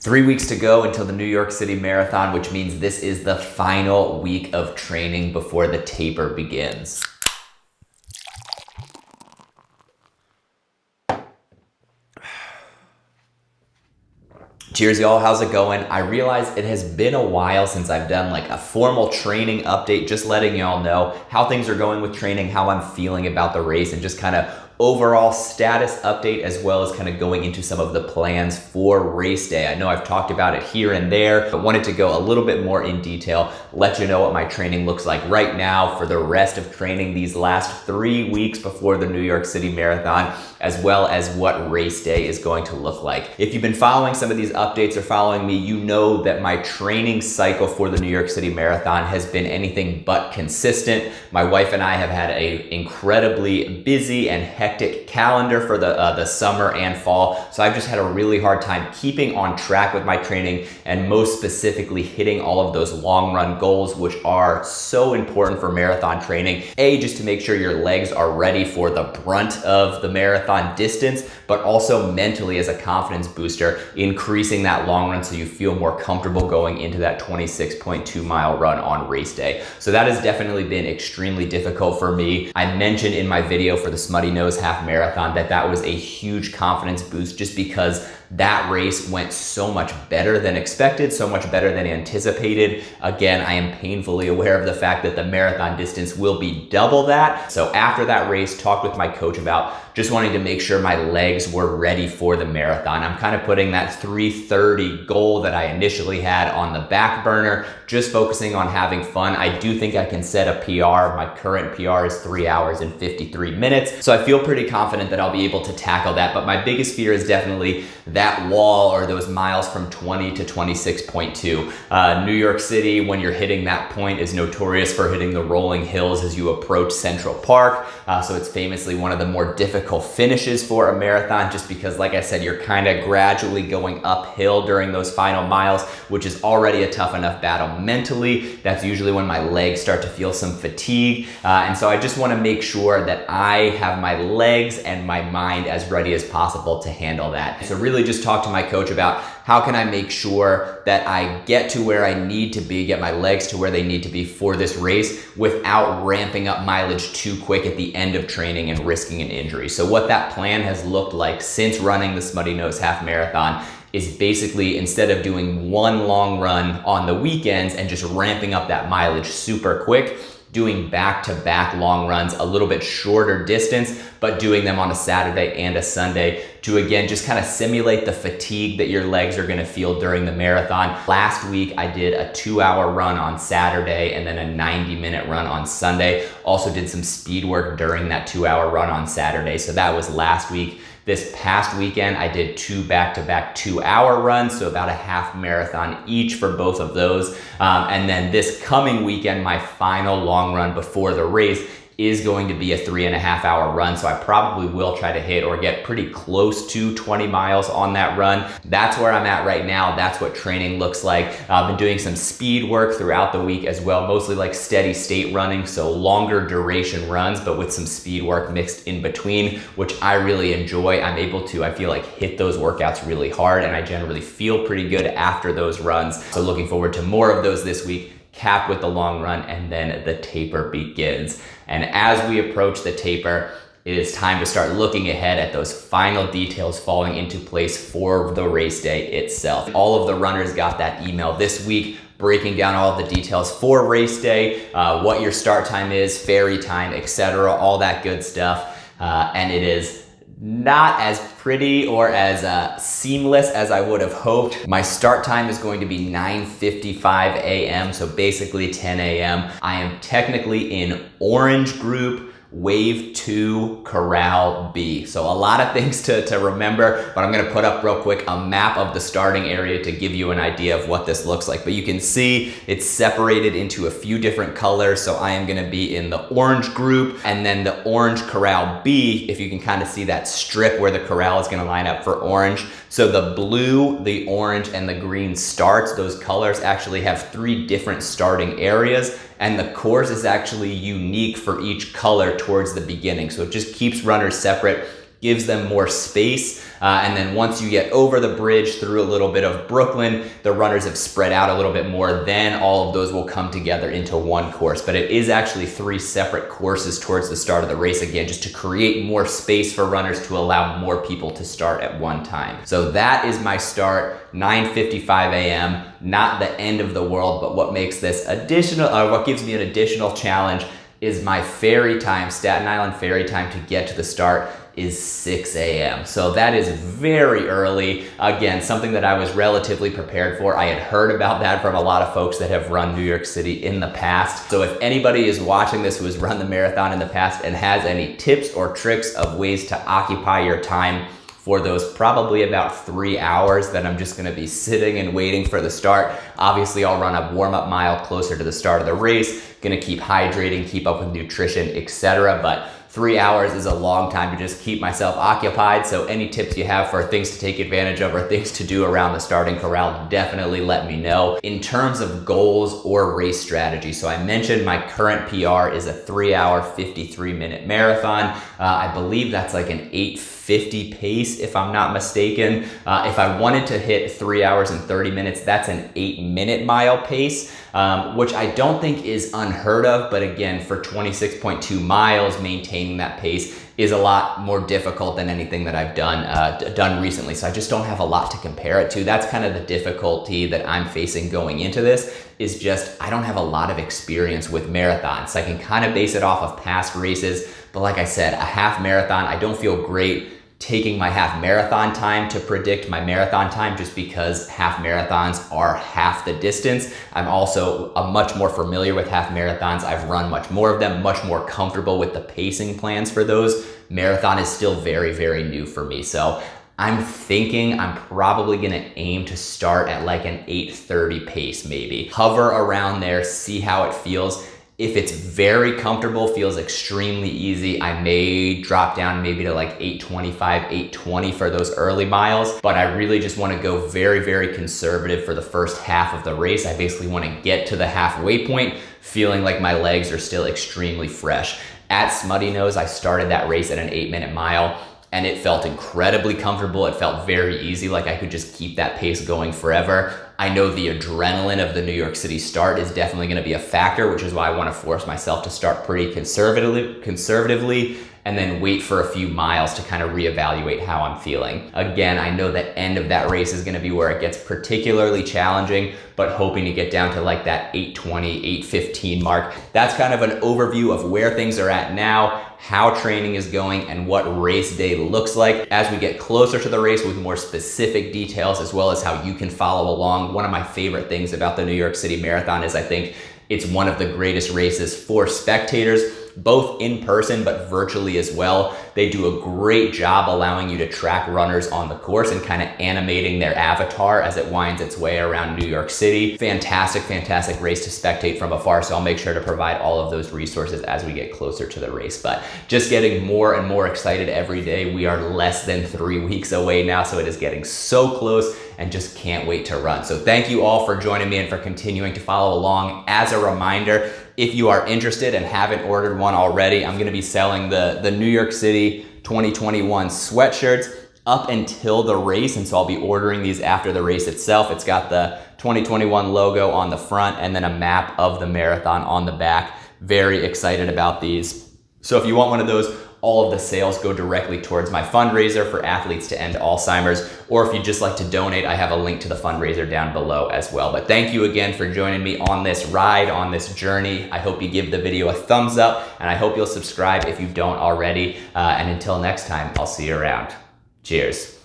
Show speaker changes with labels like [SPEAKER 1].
[SPEAKER 1] 3 weeks to go until the New York City Marathon, which means this is the final week of training before the taper begins. Cheers, y'all. How's it going? I realize it has been a while since I've done like a formal training update, just letting y'all know how things are going with training, how I'm feeling about the race, and just kind of overall status update, as well as kind of going into some of the plans for race day. I know I've talked about it here and there, but wanted to go a little bit more in detail, let you know what my training looks like right now for the rest of training these last 3 weeks before the New York City Marathon, as well as what race day is going to look like. If you've been following some of these updates or following me, you know that my training cycle for the New York City Marathon has been anything but consistent. My wife and I have had an incredibly busy and hectic calendar for the summer and fall. So I've just had a really hard time keeping on track with my training, and most specifically hitting all of those long run goals, which are so important for marathon training. Just to make sure your legs are ready for the brunt of the marathon distance, but also mentally as a confidence booster, increasing that long run so you feel more comfortable going into that 26.2 mile run on race day. So that has definitely been extremely difficult for me. I mentioned in my video for the Smutty Nose Half Marathon that was a huge confidence boost, just because that race went so much better than expected, so much better than anticipated. Again, I am painfully aware of the fact that the marathon distance will be double that. So after that race, talked with my coach about just wanting to make sure my legs were ready for the marathon. I'm kind of putting that 3:30 goal that I initially had on the back burner, just focusing on having fun. I do think I can set a PR. My current PR is 3 hours and 53 minutes. So I feel pretty confident that I'll be able to tackle that. But my biggest fear is definitely that wall, or those miles from 20 to 26.2. New York City, when you're hitting that point, is notorious for hitting the rolling hills as you approach Central Park. So it's famously one of the more difficult finishes for a marathon, just because, like I said, you're kind of gradually going uphill during those final miles, which is already a tough enough battle mentally. That's usually when my legs start to feel some fatigue. And so I just want to make sure that I have my legs and my mind as ready as possible to handle that. So really just talk to my coach about how can I make sure that I get to where I need to be, get my legs to where they need to be for this race without ramping up mileage too quick at the end of training and risking an injury. So what that plan has looked like since running the Smutty Nose Half Marathon is basically, instead of doing one long run on the weekends and just ramping up that mileage super quick, doing back-to-back long runs, a little bit shorter distance, but doing them on a Saturday and a Sunday to, again, just kind of simulate the fatigue that your legs are gonna feel during the marathon. Last week, I did a 2-hour run on Saturday and then a 90-minute run on Sunday. Also did some speed work during that 2-hour run on Saturday. So that was last week. This past weekend, I did 2 back-to-back 2-hour runs, so about a half marathon each for both of those. And then this coming weekend, my final long run before the race is going to be a 3.5-hour run. So I probably will try to hit or get pretty close to 20 miles on that run. That's where I'm at right now. That's what training looks like. I've been doing some speed work throughout the week as well, mostly like steady state running, so longer duration runs, but with some speed work mixed in between, which I really enjoy. I'm able to, I feel like, hit those workouts really hard, and I generally feel pretty good after those runs. So looking forward to more of those this week, capped with the long run, and then the taper begins. And as we approach the taper, it is time to start looking ahead at those final details falling into place for the race day itself. All of the runners got that email this week breaking down all of the details for race day, what your start time is, ferry time, etc., all that good stuff. And it is not as pretty or as seamless as I would have hoped. My start time is going to be 9:55 a.m., so basically 10 a.m. I am technically in orange group, Wave 2, Corral B. So a lot of things to remember, but I'm gonna put up real quick a map of the starting area to give you an idea of what this looks like. But you can see it's separated into a few different colors. So I am gonna be in the orange group, and then the orange Corral B, if you can kind of see that strip where the corral is gonna line up for orange. So the blue, the orange, and the green starts, those colors actually have 3 different starting areas, and the course is actually unique for each color towards the beginning. So it just keeps runners separate. gives them more space. And then once you get over the bridge through a little bit of Brooklyn, the runners have spread out a little bit more. Then all of those will come together into one course. But it is actually 3 separate courses towards the start of the race, again, just to create more space for runners to allow more people to start at one time. So that is my start, 9:55 a.m. Not the end of the world, but what makes this what gives me an additional challenge is my ferry time, Staten Island ferry time to get to the start is 6 a.m. So that is very early. Again, something that I was relatively prepared for. I had heard about that from a lot of folks that have run New York City in the past. So if anybody is watching this who has run the marathon in the past and has any tips or tricks of ways to occupy your time for those probably about 3 hours that I'm just gonna be sitting and waiting for the start. Obviously, I'll run a warm-up mile closer to the start of the race, gonna keep hydrating, keep up with nutrition, etc. But 3 hours is a long time to just keep myself occupied. So any tips you have for things to take advantage of or things to do around the starting corral, definitely let me know. In terms of goals or race strategy, so I mentioned my current PR is a 3 hour, 53-minute marathon. I believe that's like an 8:50 pace, if I'm not mistaken. If I wanted to hit 3 hours and 30 minutes, that's an 8-minute mile pace, which I don't think is unheard of. But again, for 26.2 miles, maintaining that pace is a lot more difficult than anything that I've done recently. So I just don't have a lot to compare it to. That's kind of the difficulty that I'm facing going into this, is just I don't have a lot of experience with marathons. So I can kind of base it off of past races. But like I said, a half marathon, I don't feel great taking my half marathon time to predict my marathon time, just because half marathons are half the distance. I'm also much more familiar with half marathons. I've run much more of them, much more comfortable with the pacing plans for those. Marathon is still very, very new for me. So I'm thinking I'm probably gonna aim to start at like an 8:30 pace, maybe. Hover around there, see how it feels. If it's very comfortable, feels extremely easy, I may drop down maybe to like 8:25, 8:20 for those early miles. But I really just want to go very, very conservative for the first half of the race. I basically want to get to the halfway point feeling like my legs are still extremely fresh. At Smutty Nose, I started that race at an 8-minute mile, and it felt incredibly comfortable. It felt very easy, like I could just keep that pace going forever. I know the adrenaline of the New York City start is definitely gonna be a factor, which is why I wanna force myself to start pretty conservatively and then wait for a few miles to kind of reevaluate how I'm feeling. Again, I know the end of that race is gonna be where it gets particularly challenging, but hoping to get down to like that 8:20, 8:15 mark. That's kind of an overview of where things are at now, how training is going, and what race day looks like. As we get closer to the race with more specific details, as well as how you can follow along. One of my favorite things about the New York City Marathon is I think it's one of the greatest races for spectators, both in person but virtually as well. They do a great job allowing you to track runners on the course and kind of animating their avatar as it winds its way around New York City. Fantastic, fantastic race to spectate from afar. So I'll make sure to provide all of those resources as we get closer to the race. But just getting more and more excited every day. We are less than 3 weeks away now, so it is getting so close, and just can't wait to run. So thank you all for joining me and for continuing to follow along. As a reminder, if you are interested and haven't ordered one already, I'm gonna be selling the New York City 2021 sweatshirts up until the race, and so I'll be ordering these after the race itself. It's got the 2021 logo on the front and then a map of the marathon on the back. Very excited about these. So if you want one of those, all of the sales go directly towards my fundraiser for Athletes to End Alzheimer's. Or if you'd just like to donate, I have a link to the fundraiser down below as well. But thank you again for joining me on this ride, on this journey. I hope you give the video a thumbs up, and I hope you'll subscribe if you don't already. And until next time, I'll see you around. Cheers.